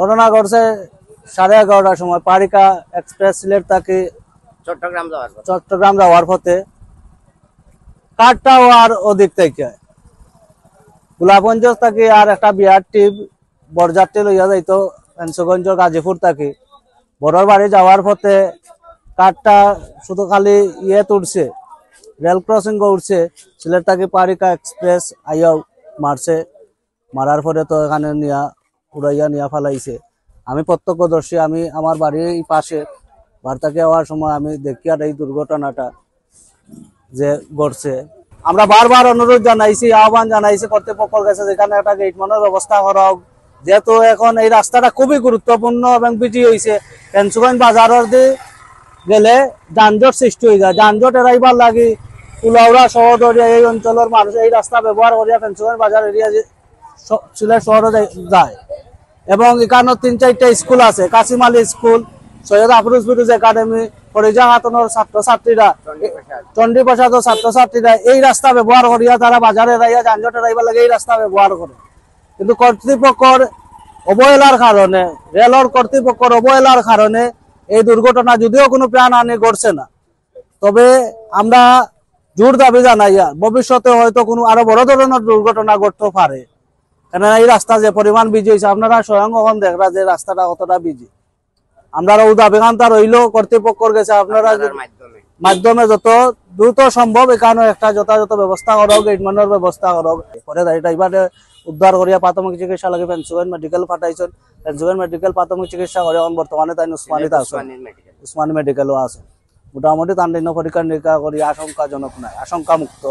ঘটনা ঘটছে 11:30টার সময় পারিকা এক্সপ্রেস সিলেট থেকে চট্টগ্রাম যাওয়ার পথে কাঠটাও আর ওদিক থেকে গোলাপগঞ্জ থেকে আর একটা বিয়ার টিপ বরযাত্রী লইয়া যাইতো ফেন্সগঞ্জ গাজীপুর থেকে বড়র বাড়ি যাওয়ার পথে কাঠটা শুধু খালি উঠছে রেল ক্রসিং উঠছে সিলেট থেকে পারিকা এক্সপ্রেস আইয়াও মারছে মারার পরে তো এখানে নিয়া উড়াইয়া নিয়া ফালাইছে। আমি প্রত্যক্ষদর্শী, আমি আমার বাড়ির পাশে বার্তাকে হওয়ার সময় আমি দেখি আর এই দুর্ঘটনাটা যে ঘটছে। আমরা বারবার অনুরোধ জানাইছি, আহ্বান জানাইছি কর্তৃপক্ষের কাছে যেখানে একটা গেটমানের ব্যবস্থা করা হোক, যেহেতু এখন এই রাস্তাটা খুবই গুরুত্বপূর্ণ এবং বিজি হয়েছে। ফেন্সগঞ্জ বাজারের দিয়ে গেলে যানজট সৃষ্টি হয়ে যায়, যানজট এড়াইবার লাগি কুলাউড়া শহরদরিয়া এই অঞ্চলের মানুষ এই রাস্তা ব্যবহার করিয়া ফেন্সগঞ্জ বাজার এরিয়া সিলেট শহরে যায় এবং এখানে 3-4টা স্কুল আছে, কাসিম আলী স্কুল, সৈয়দ আফরোজ ফিরোজ একাডেমি, ফরিজা খাতুনের ছাত্রছাত্রীরা, চণ্ডীপ্রসাদ ছাত্রছাত্রীরা এই রাস্তা ব্যবহার করিয়া তারা বাজারে রাইয়া যানজট এড়াইবার লাগে এই রাস্তা ব্যবহার করে। কিন্তু কর্তৃপক্ষের অবহেলার কারণে, রেলর কর্তৃপক্ষের অবহেলার কারণে এই দুর্ঘটনা যদিও কোনো প্রাণহানি ঘটছে না, তবে আমরা জোর দাবি জানাইয়া ভবিষ্যতে হয়তো কোনো আরো বড় ধরনের দুর্ঘটনা ঘটতে পারে। কেননা এই রাস্তা যে পরিমাণ বিজি হয়েছে আপনারা স্বয়ং এখন দেখরা যে রাস্তাটা কতটা বিজি। আমরা দাবিকান্তা রইল কর্তৃপক্ষের কাছে আপনারা মাধ্যমে যত দ্রুত সম্ভব এখানে একটা যথাযথ ব্যবস্থা করো, গেটমানের ব্যবস্থা করো। পরে ড্রাইভারে উদ্ধার করিয়া প্রাথমিক চিকিৎসা লাগে ফেন্সগঞ্জ মেডিকেল পাঠাইছেন। ফেন্সগঞ্জ মেডিকেল প্রাথমিক চিকিৎসা করে এখন বর্তমানে তাই উসমানীতে আছে, উসমানী মেডিকেলও আছে। মোটামুটি তার পরীক্ষা নিরীক্ষা করি আশঙ্কাজনক নাই, আশঙ্কা মুক্ত।